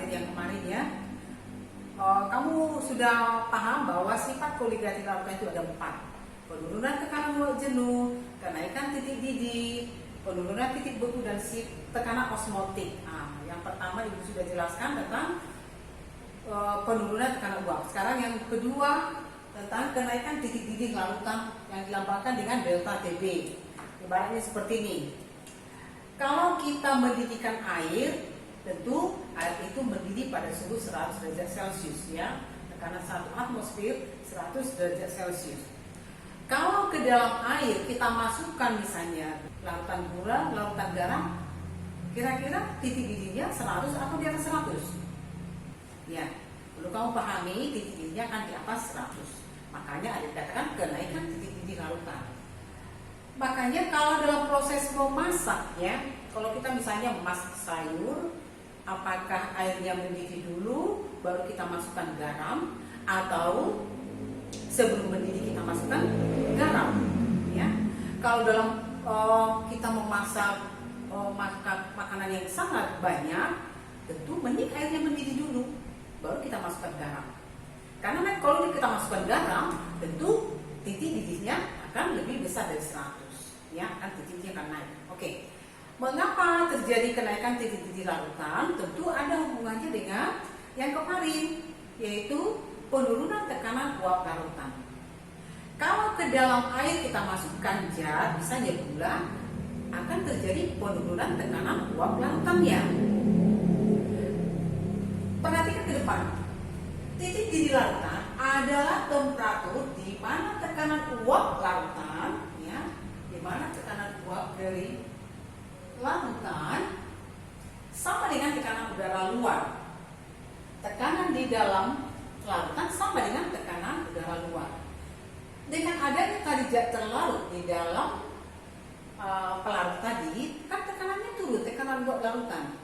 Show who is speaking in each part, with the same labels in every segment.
Speaker 1: materi yang kemarin ya. Kamu sudah paham bahwa sifat koligatif larutan itu ada 4. Penurunan tekanan uap jenuh, kenaikan titik didih, penurunan titik beku, dan tekanan osmotik. Yang pertama Ibu sudah jelaskan tentang penurunan tekanan uap. Sekarang yang kedua tentang kenaikan titik didih larutan yang dilambangkan dengan delta TB. Ibaratnya seperti ini. Kalau kita mendidihkan air, tentu air itu mendidih pada suhu 100 derajat Celcius ya. Tekanan 1 atmosfer 100 derajat Celcius. Kalau ke dalam air kita masukkan misalnya larutan gula, larutan garam, kira-kira titik didihnya 100 atau di atas 100? Ya, perlu kamu pahami titik didihnya akan di atas 100. Makanya ada dikatakan kenaikan titik didih larutan. Makanya kalau dalam proses memasak ya, kalau kita misalnya memasak sayur, apakah airnya mendidih dulu baru kita masukkan garam, atau sebelum mendidih kita masukkan garam ya. Kalau dalam kita memasak makanan yang sangat banyak, tentu mending airnya mendidih dulu baru kita masukkan garam. Karena kalau kita masukkan garam, tentu titik didihnya akan lebih besar dari 100 ya, akan titiknya akan naik. Oke. Mengapa terjadi kenaikan titik didih larutan? Tentu ada hubungannya dengan yang kemarin, yaitu penurunan tekanan uap larutan. Kalau ke dalam air kita masukkan zat, misalnya gula, akan terjadi penurunan tekanan uap larutannya. Perhatikan ke depan. Titik didih larutan adalah temperatur di mana tekanan uap larutan, ya, di mana tekanan uap dari larutan sama dengan tekanan udara luar. Tekanan di dalam larutan sama dengan tekanan udara luar. Dengan adanya tadi zat terlarut di dalam pelarut tadi, kan tekanannya turun, tekanan uap larutan.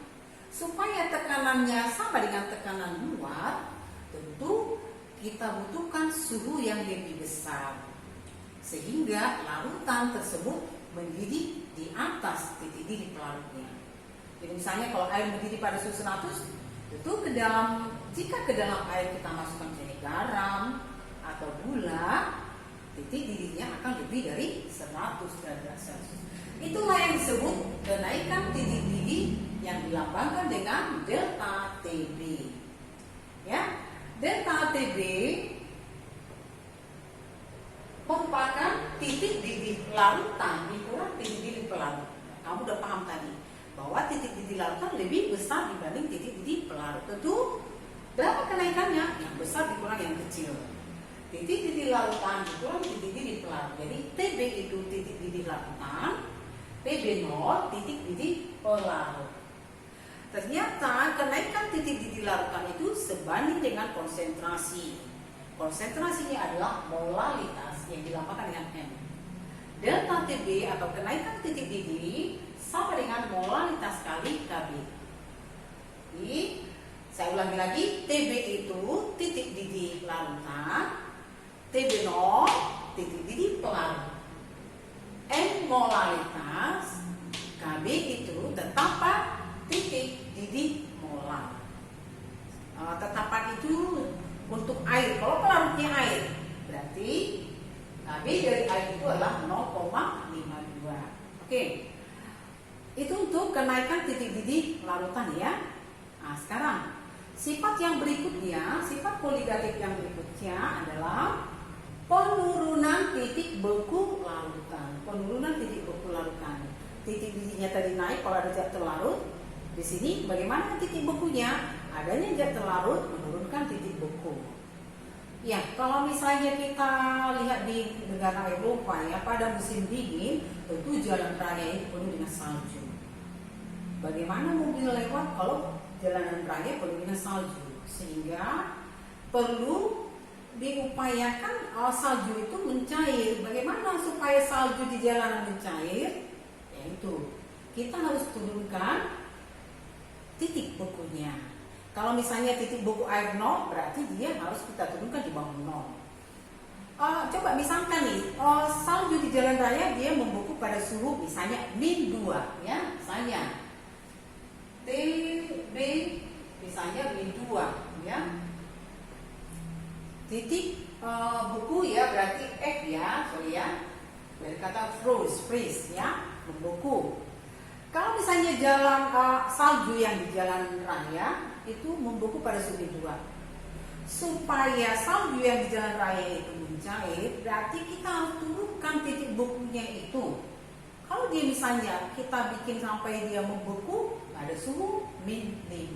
Speaker 1: Supaya tekanannya sama dengan tekanan luar, tentu kita butuhkan suhu yang lebih besar, sehingga larutan tersebut mendidih di atas titik didih pelarutnya. Jadi misalnya kalau air mendidih pada suhu 100, tentu jika ke dalam air kita masukkan misalnya garam atau gula, titik didihnya akan lebih dari 100 derajat Celcius. Itulah yang disebut kenaikan titik didih yang dilambangkan dengan delta TB. Ya, delta TB merupakan titik didih larutan dikurang titik didih pelarut. Kamu udah paham tadi bahwa titik didih larutan lebih besar dibanding titik didih pelarut. Tentu berapa kenaikannya? Yang besar dikurang yang kecil. Titik didih larutan dikurang titik didih pelarut. Jadi TB itu titik didih larutan, TB0 titik didih pelarut. Ternyata kenaikan titik didih larutan itu sebanding dengan konsentrasi. Konsentrasinya adalah molalitas yang dilambangkan dengan M. Delta TB atau kenaikan titik didih sama dengan molalitas kali Kb. Jadi, saya ulangi lagi, TB itu titik didih larutan, TB0 titik didih pelarut. M molalitas, Kb itu tetapan titik didih molar. Tetapan itu untuk air. Kalau pelarutnya air, berarti Kb dari air itu adalah 0,52. Oke. Itu untuk kenaikan titik didih larutan ya. Nah, sekarang sifat yang berikutnya, sifat koligatif yang berikutnya adalah penurunan titik beku larutan. Penurunan titik beku larutan. Titik didihnya tadi naik kalau ada zat terlarut. Di sini bagaimana titik bekunya? Adanya zat terlarut menurunkan titik beku. Ya, kalau misalnya kita lihat di negara Eropa ya, pada musim dingin tentu jalan raya itu penuh dengan salju. Bagaimana mobil lewat kalau jalanan raya penuh dengan salju? Sehingga perlu diupayakan salju itu mencair. Bagaimana supaya salju di jalanan mencair? Yaitu kita harus turunkan titik bekunya. Kalau misalnya titik beku air 0, berarti dia harus kita turunkan di bawah 0. Coba misalkan nih, salju di jalan raya dia membeku pada suhu misalnya -2 ya, misalnya TB misalnya B2 ya. Titik beku ya berarti F ya, sorry ya. Dari kata freeze ya, membeku. Kalau misalnya jalan salju yang di jalan raya itu membeku pada suhu 2. Supaya salju yang di jalan raya itu mencair, berarti kita harus turunkan titik bekunya itu. Kalau dia misalnya kita bikin sampai dia membeku pada suhu min 5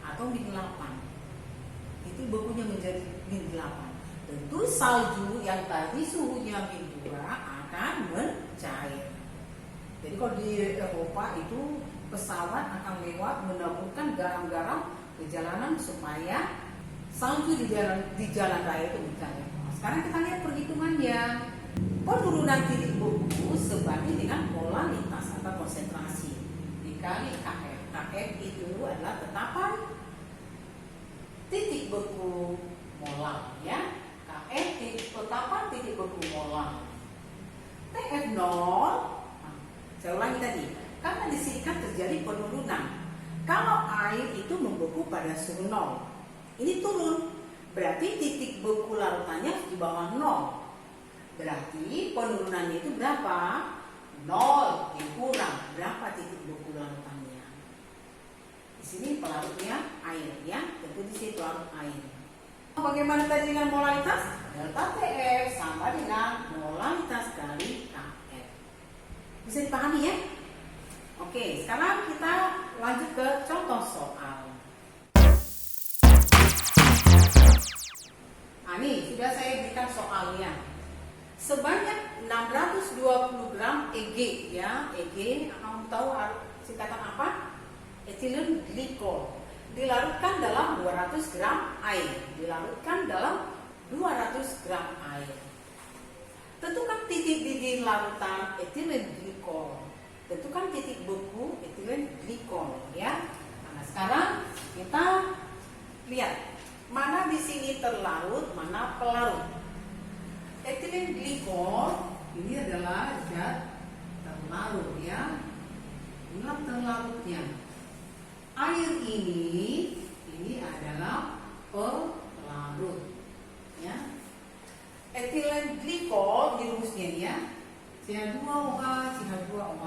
Speaker 1: atau min 8, titik bekunya menjadi min 8. Tentu salju yang tadi suhunya min 2 akan mencair. Jadi kalau di Eropa itu pesawat akan lewat menaburkan garam-garam perjalanan supaya salju di jalan raya itu mencair. Nah, sekarang kita lihat perhitungannya. Penurunan titik beku sebanding dengan molalitas atau konsentrasi dikali KF. KF itu adalah tetapan titik beku molar ya. KF tetapan titik beku molar. TF 0. Saya ulangi tadi, karena di sini kan terjadi penurunan. Kalau air itu membeku pada suhu 0, ini turun, berarti titik beku larutannya di bawah 0. Berarti penurunannya itu berapa? 0 dikurang berapa titik beku larutannya. Di sini pelarutnya air ya, tentu di sini pelarut air. Bagaimana tadi dengan molalitas? Delta TF sama dengan molalitas kali KF. Bisa dipahami ya? Oke, sekarang kita lanjut ke contoh soal. Nih, sudah saya berikan soalnya. Sebanyak 620 gram EG ya, EG, kamu tahu singkatan apa? Ethylene glycol. Dilarutkan dalam 200 gram air. Dilarutkan dalam 200 gram air. Tentukan titik didih larutan ethylene glycol. Tentukan titik beku ethylene glycol ya. Nah, sekarang kita lihat mana di sini terlarut, mana pelarut. Ethylene glycol ini adalah zat terlarut ya. Inilah terlarutnya. Air ini adalah pelarut ya. Ethylene glycol di rumusnya ya, CH2OH, CH2OH.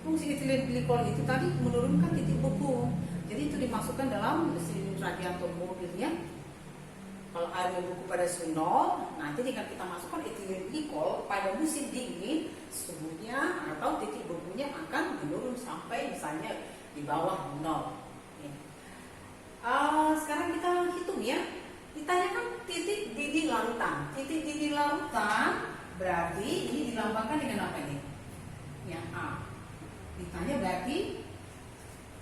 Speaker 1: Fungsi ethylene glycol itu tadi menurunkan titik beku. Jadi itu dimasukkan dalam mesin radiator mobilnya. Kalau air membeku pada suhu 0, nanti dengan kita masukkan ethylene glycol pada musim dingin, suhunya atau titik bekunya akan menurun sampai misalnya di bawah 0. Sekarang kita hitung ya. Ditanyakan titik didih larutan. Titik didih larutan berarti ini dilambangkan dengan apa ini? Yang A. Ditanya berarti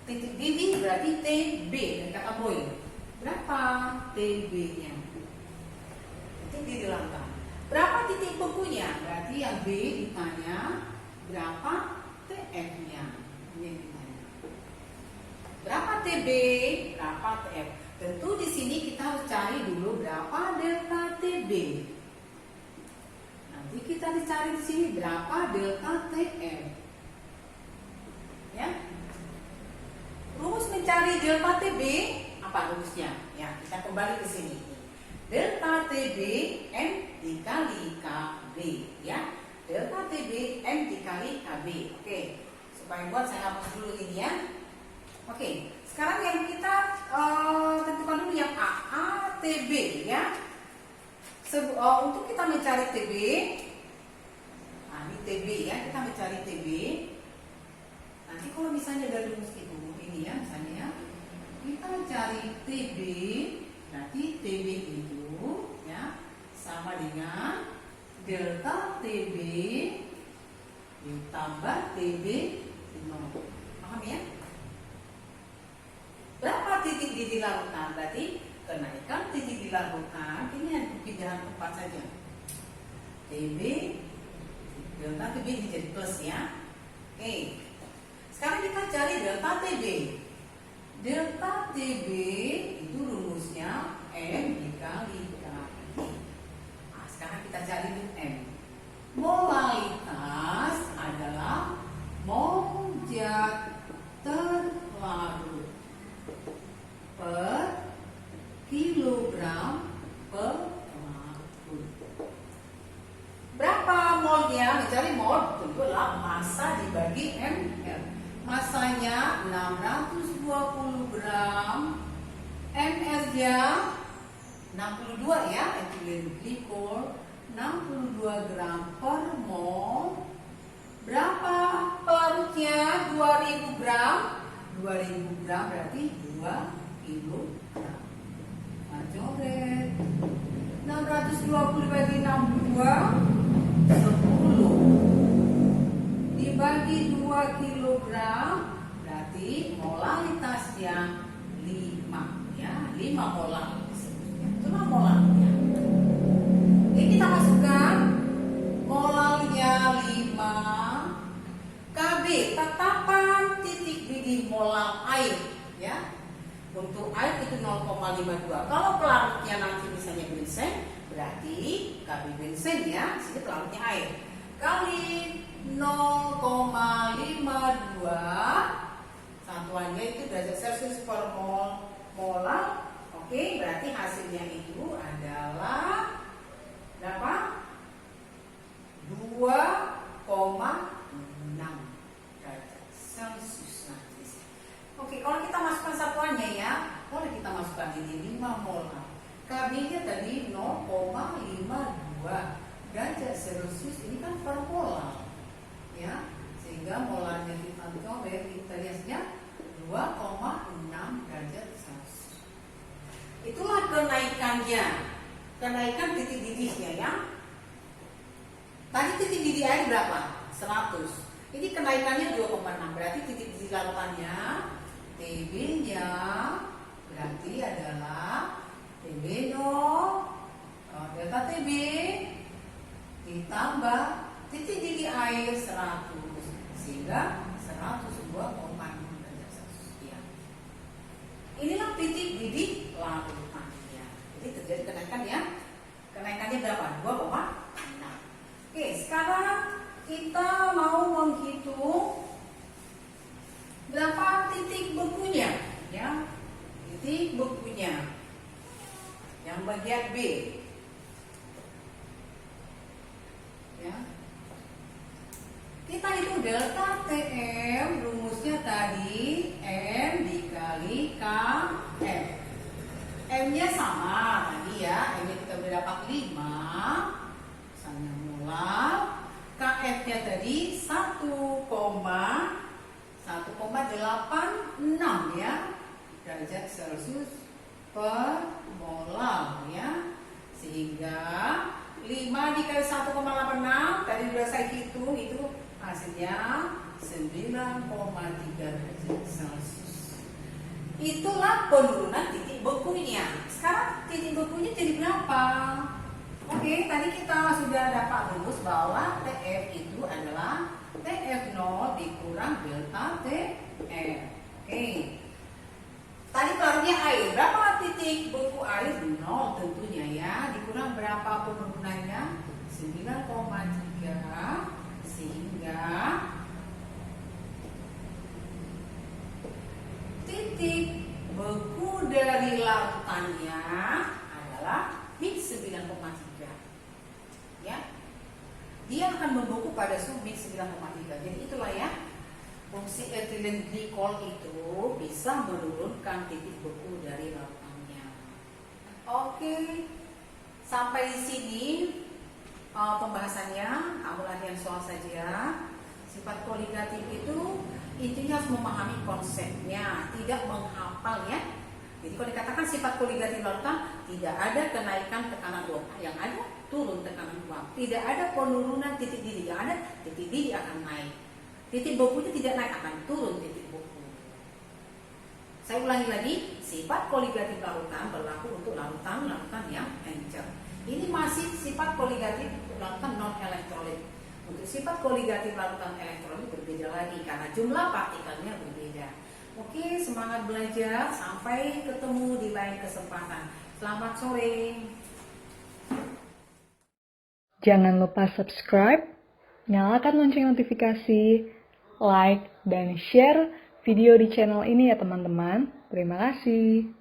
Speaker 1: titik didih berarti TB dan kata boy. Berapa TB-nya? Titik didih larutan. Berapa titik bekunya? Berarti yang B ditanya berapa TF-nya? Ini ditanya. Berapa TB? Berapa TF? Tentu di sini kita harus cari dulu berapa delta TB. Nanti kita dicari di sini berapa delta TF. Ya. Rumus mencari delta TB apa rumusnya? Ya, kita kembali ke sini. Delta TB M dikali KB ya. Delta TB M dikali KB. Oke. Supaya buat saya hapus dulu ini ya. Oke. Sekarang yang kita tentukan dulu yang A, TB ya. Untuk kita mencari TB, nah ini TB ya, kita mencari TB. Nanti kalau misalnya dari rumus itu ini ya, misalnya ya, kita mencari TB, berarti TB itu ya sama dengan delta TB ditambah TB 0. Paham ya? Berapa titik didih larutan? Berarti kenaikan titik didih larutan ini yang pindahan tempat saja. TB delta TB ini jadi plus ya. Oke. Sekarang kita cari delta TB. Delta TB itu rumusnya M dikali K. Nah, sekarang kita cari M. Molalitas adalah mol zat terlarut. kilogram per larut. Berapa molnya? Mencari mol tentu adalah massa dibagi ml. Masanya 620 gram, ml-nya 62 ya, etilen glikol 62 gram per mol. Berapa pelarutnya? 2000 gram. 2000 gram berarti 2 kilogram. Nah, coret. 620 dibagi 62, 10. Dibagi 2 kilogram berarti molaritasnya 5 ya, 5 molar. Itulah molarnya. Ini kita masukkan molarnya 5. KB tetapan titik didih molar air ya. Untuk air itu 0,52. Kalau pelarutnya nanti misalnya bensen, berarti KB bensen ya, sini pelarutnya air. Kali 0,52, satuannya itu derajat Celcius per molar. Oke, berarti hasilnya itu adalah berapa? 2,6 derajat Celcius nanti. Oke, kalau kita masukkan satuannya ya, boleh kita masukkan ini 5 molar. KB-nya tadi 0,52 derajat Celcius, ini kan per molar ya, sehingga molarnya kita coret, kita lihatnya 2,6 derajat Celcius. Itulah kenaikannya, kenaikan titik didihnya ya. Tadi titik didih air berapa? 100. Ini kenaikannya 2,6, berarti titik didih larutannya TB-nya berarti adalah TB 0, delta TB ditambah titik didih air 100, sehingga 102,6 derajat Celcius ya. Inilah titik didih larutannya. Jadi terjadi kenaikan ya. Kenaikannya berapa? 2,6. Oke, sekarang kita mau menghitung berapa titik bekunya ya. Titik bekunya yang bagian B ya. Kita hitung delta TM, rumusnya tadi M dikali KM. M-nya sama tadi ya, M-nya kita udah dapat 5, misalnya molar. KF-nya tadi 1,86 ya derajat Celcius per molar ya, sehingga 5 dikali 1,86 tadi sudah saya hitung, itu hasilnya 9,3 derajat Celcius. Itulah penurunan titik bekunya. Sekarang titik bekunya jadi berapa? Oke, tadi kita sudah dapat rumus bahwa TF itu adalah TF0 dikurang delta TF. Oke. Tadi pelarutnya air, berapa titik beku air? 0 tentunya ya. Dikurang berapa penurunannya? 9,3, sehingga titik beku dari larutannya adalah min 9,3 ya. Dia akan membeku pada suhu min 9,3. Jadi itulah ya, fungsi etilen glikol itu bisa menurunkan titik beku dari larutannya. Oke, sampai di sini pembahasannya. Kamu latihan soal saja. Sifat koligatif itu intinya harus memahami konsepnya, tidak menghafal ya. Jadi kalau dikatakan sifat koligatif larutan, tidak ada kenaikan tekanan uap, yang ada turun tekanan uap. Tidak ada penurunan titik didih, yang ada titik didih akan naik. Titik bekunya tidak naik, akan turun titik beku. Saya ulangi lagi, sifat koligatif larutan berlaku untuk larutan yang encer. Ini masih sifat koligatif larutan non elektrolit. Untuk sifat koligatif larutan elektrolit berbeda lagi karena jumlah partikelnya berbeda. Oke, semangat belajar. Sampai ketemu di lain kesempatan. Selamat sore.
Speaker 2: Jangan lupa subscribe, nyalakan lonceng notifikasi, like, dan share video di channel ini ya teman-teman. Terima kasih.